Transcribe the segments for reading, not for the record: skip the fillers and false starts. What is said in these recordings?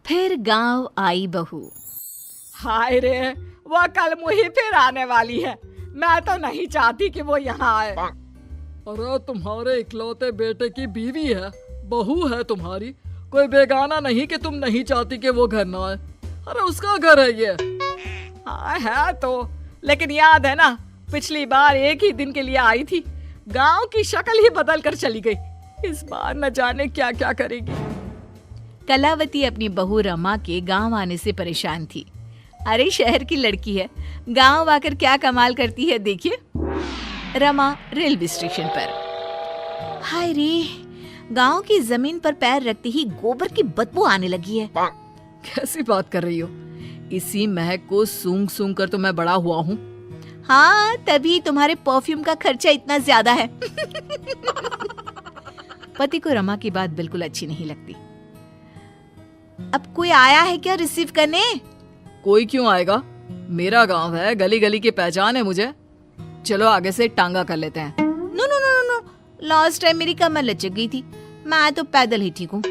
फिर गांव आई बहू। हाय रे, वो कल मुही फिर आने वाली है। मैं तो नहीं चाहती कि वो यहाँ आए। अरे तुम्हारे इकलौते बेटे की बीवी है, बहू है तुम्हारी, कोई बेगाना नहीं कि तुम नहीं चाहती कि वो घर ना आए। अरे उसका घर है ये। हाँ है तो, लेकिन याद है ना पिछली बार एक ही दिन के लिए आई थी, गांव की शक्ल ही बदल कर चली गई। इस बार न जाने क्या क्या करेगी। कलावती अपनी बहू रमा के गांव आने से परेशान थी। अरे शहर की लड़की है, गांव आकर क्या कमाल करती है देखिए। रमा रेलवे स्टेशन पर। हाय रे, गांव की जमीन पर पैर रखते ही गोबर की बदबू आने लगी है। कैसी बात कर रही हो? इसी महक को सूंघ सूंघ कर तो मैं बड़ा हुआ हूँ। हाँ, तभी तुम्हारे परफ्यूम का खर्चा इतना ज्यादा है। पति को रमा की बात बिल्कुल अच्छी नहीं लगती। अब कोई आया है क्या रिसीव करने? कोई क्यों आएगा, मेरा गांव है, गली गली की पहचान है मुझे। चलो आगे से टांगा कर लेते हैं। No no no no, last time मेरी कमर लचक गई थी, मैं तो पैदल ही ठीक हूँ।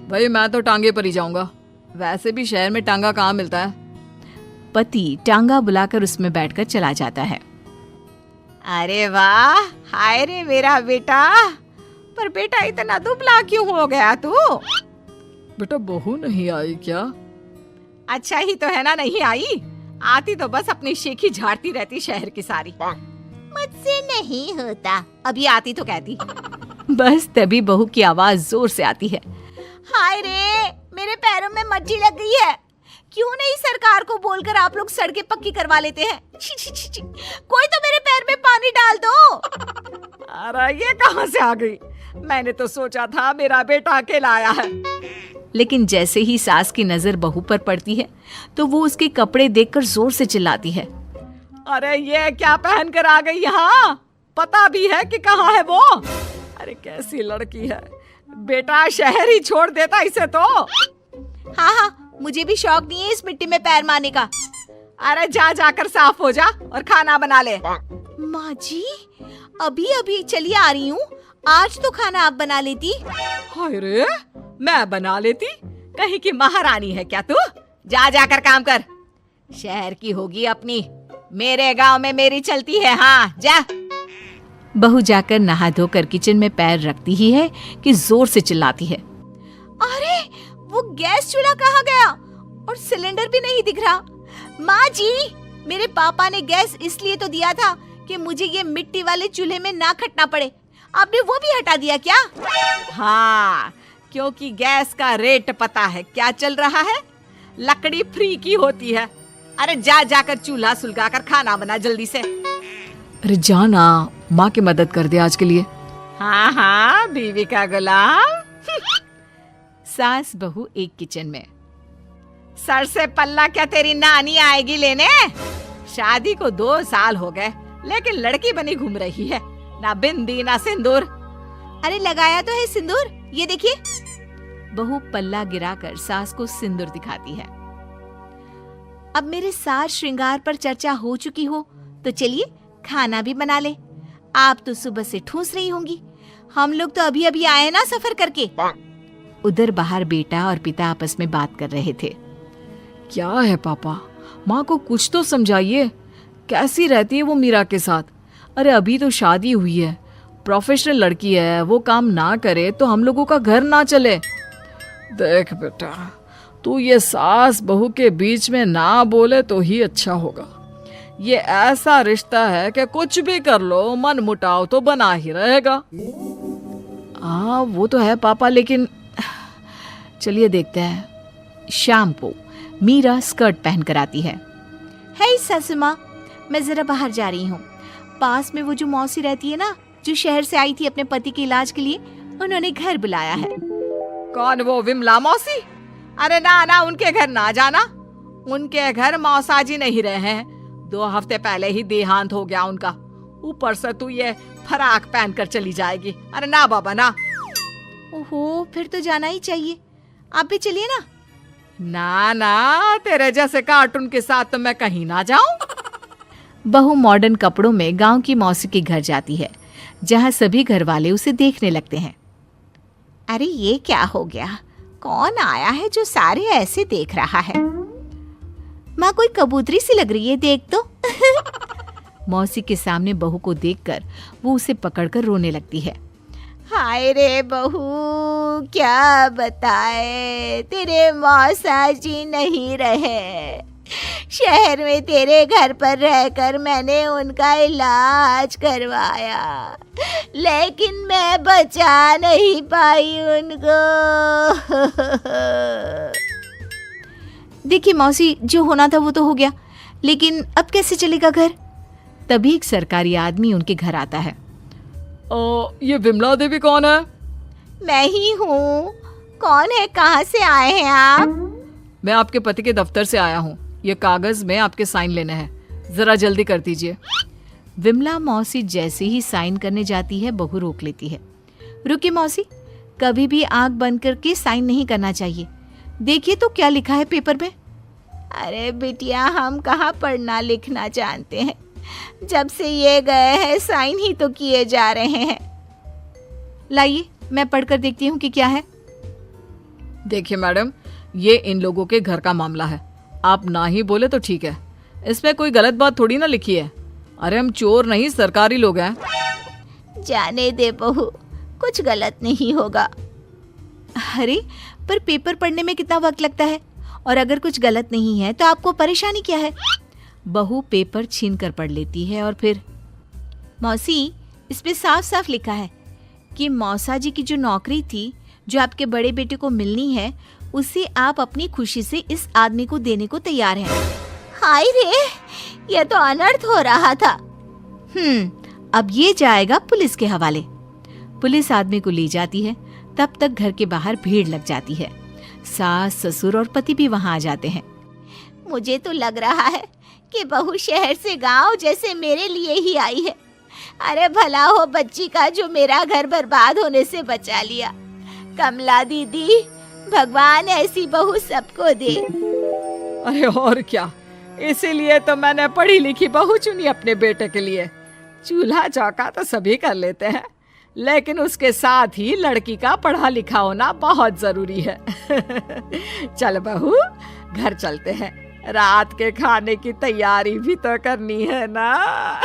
भाई मैं तो टांगे पर ही जाऊंगा, वैसे भी शहर में टांगा कहाँ मिलता है। पति टांगा बुलाकर उसमें बैठकर चला जाता है। अरे वाह, हाय रे मेरा बेटा। पर बेटा इतना दुबला क्यों हो गया तू? बेटा बहू नहीं आई क्या? अच्छा ही तो है ना नहीं आई, आती तो बस अपनी शेखी झाड़ती रहती शहर की सारी। मुझसे नहीं होता, अभी आती तो कहती। बस तभी बहू की आवाज जोर से आती है। हाय रे, मेरे पैरों में मज्जी लग गई है। क्यों नहीं सरकार को बोलकर आप लोग सड़कें पक्की करवा लेते हैं? छी छी छी छी। कोई तो मेरे पैर में पानी डाल दो। अरे ये कहां से आ गई? मैंने तो सोचा था मेरा बेटा अकेला आया है। लेकिन जैसे ही सास की नजर बहू पर पड़ती है तो वो उसके कपड़े देखकर जोर से चिल्लाती है। अरे ये क्या पहन कर आ गई यहाँ? पता भी है कि कहाँ है वो? अरे कैसी लड़की है, बेटा शहर ही छोड़ देता इसे तो। हाँ हाँ, मुझे भी शौक नहीं है इस मिट्टी में पैर मारने का। अरे जा जाकर साफ हो जा और खाना बना ले। माँ जी, अभी अभी चली आ रही हूँ, आज तो खाना आप बना लेती। हाय रे, मैं बना लेती? कहीं की महारानी है क्या तू? जा जाकर काम कर, शहर की होगी अपनी, मेरे गांव में मेरी चलती है। हाँ जा। बहू जाकर नहा धोकर किचन में पैर रखती ही है कि जोर से चिल्लाती है। अरे वो गैस चूल्हा कहाँ गया और सिलेंडर भी नहीं दिख रहा। माँ जी, मेरे पापा ने गैस इसलिए तो दिया था कि मुझे ये मिट्टी वाले चूल्हे में ना खटना पड़े, आपने वो भी हटा दिया क्या? हाँ, क्योंकि गैस का रेट पता है क्या चल रहा है, लकड़ी फ्री की होती है। अरे जा जाकर चूल्हा सुलगाकर खाना बना जल्दी से। अरे जाना, माँ की मदद कर दे आज के लिए। हाँ हाँ, बीवी का गुलाम। सास बहू एक किचन में। सर से पल्ला क्या तेरी नानी आएगी लेने? शादी को 2 साल हो गए, लेकिन लड़की बनी घूम रही है, ना बिंदी ना सिंदूर। अरे लगाया तो है सिंदूर, ये देखिए। बहू पल्ला गिराकर सास को सिंदूर दिखाती है। अब मेरे साज श्रृंगार पर चर्चा हो चुकी हो तो चलिए खाना भी बना ले। आप तो सुबह से ठूस रही होंगी, हम लोग तो अभी अभी आए ना सफर करके। उधर बाहर बेटा और पिता आपस में बात कर रहे थे। क्या है पापा, माँ को कुछ तो समझाइए, कैसी रहती है वो मीरा के साथ? अरे अभी तो शादी हुई है, प्रोफेशनल लड़की है, वो काम ना करे तो हम लोगों का घर ना चले। देख बेटा, तू ये सास बहू के बीच में ना बोले तो ही अच्छा होगा। ये ऐसा रिश्ता है कि कुछ भी कर लो मन मुटाव तो बना ही रहेगा। वो तो है पापा, लेकिन चलिए देखते हैं। शाम को मीरा स्कर्ट पहन कर आती है। हे सासू माँ, मैं जरा बाहर जा रही हूँ। पास में वो जो मौसी रहती है ना, जो शहर से आई थी अपने पति के इलाज के लिए, उन्होंने घर बुलाया है। कौन, वो विमला मौसी? अरे ना ना, उनके घर ना जाना, उनके घर मौसाजी नहीं रहे हैं, 2 हफ्ते पहले ही देहांत हो गया उनका। ऊपर से तू ये फराक पहन कर चली जाएगी। अरे ना बाबा ना। ओहो, फिर तो जाना ही चाहिए, आप भी चलिए ना। ना ना, तेरे जैसे कार्टून के साथ तो मैं कहीं ना जाऊं। बहू मॉडर्न कपड़ों में गांव की मौसी के घर जाती है, जहां सभी घर वाले उसे देखने लगते हैं। अरे ये क्या हो गया, कौन आया है जो सारे ऐसे देख रहा है? माँ, कोई कबूतरी सी लग रही है, देख तो। मौसी के सामने बहू को देखकर वो उसे पकड़कर रोने लगती है। हाय रे बहू, क्या बताए, तेरे मौसा जी नहीं रहे। शहर में तेरे घर पर रहकर मैंने उनका इलाज करवाया, लेकिन मैं बचा नहीं पाई उनको। देखिए मौसी, जो होना था वो तो हो गया, लेकिन अब कैसे चलेगा घर? तभी एक सरकारी आदमी उनके घर आता है। ये विमला देवी कौन है? मैं ही हूँ। कौन है, कहाँ से आए हैं आप? मैं आपके पति के दफ्तर से आया हूँ। ये कागज में आपके साइन लेने हैं, जरा जल्दी कर दीजिए। विमला मौसी जैसे ही साइन करने जाती है, बहू रोक लेती है। रुकिए मौसी, कभी भी आंख बंद करके साइन नहीं करना चाहिए। देखिए तो क्या लिखा है पेपर में। अरे बिटिया, हम कहाँ पढ़ना लिखना जानते हैं। जब से ये गए हैं साइन ही तो किए जा रहे हैं। लाइए, मैं पढ़कर देखती हूँ कि क्या है। देखिए मैडम, ये इन लोगों के घर का मामला है। आप ना ही बोले तो ठीक है, इसमें कोई गलत बात थोड़ी ना लिखी है। अरे हम चोर नहीं, सरकारी लोग हैं। जाने दे बहू, कुछ गलत नहीं होगा। अरे पर पेपर पढ़ने में कितना वक्त लगता है, और अगर कुछ गलत नहीं है तो आपको परेशानी क्या है? बहू पेपर छीन कर पढ़ लेती है और फिर, मौसी, इस पे साफ साफ लिखा है कि मौसा जी की जो नौकरी थी, जो आपके बड़े बेटे को मिलनी है, उसे आप अपनी खुशी से इस आदमी को देने को तैयार हैं। हाय रे, ये तो अनर्थ हो रहा था। अब ये जाएगा पुलिस के हवाले। पुलिस आदमी को ले जाती है। तब तक घर के बाहर भीड़ लग जाती है। सास, ससुर और पति भी वहां आ जाते हैं। मुझे तो लग रहा है कि बहू शहर से गांव जैसे मेरे लिए ही आई है। अरे भला हो बच्ची का जो मेरा घर बर्बाद होने से बचा लिया। कमला दीदी, भगवान ऐसी बहू सबको दे। अरे और क्या, इसीलिए तो मैंने पढ़ी लिखी बहू चुनी अपने बेटे के लिए। चूल्हा चौका तो सभी कर लेते हैं, लेकिन उसके साथ ही लड़की का पढ़ा लिखा होना बहुत जरूरी है। चल बहू, घर चलते हैं, रात के खाने की तैयारी भी तो करनी है ना।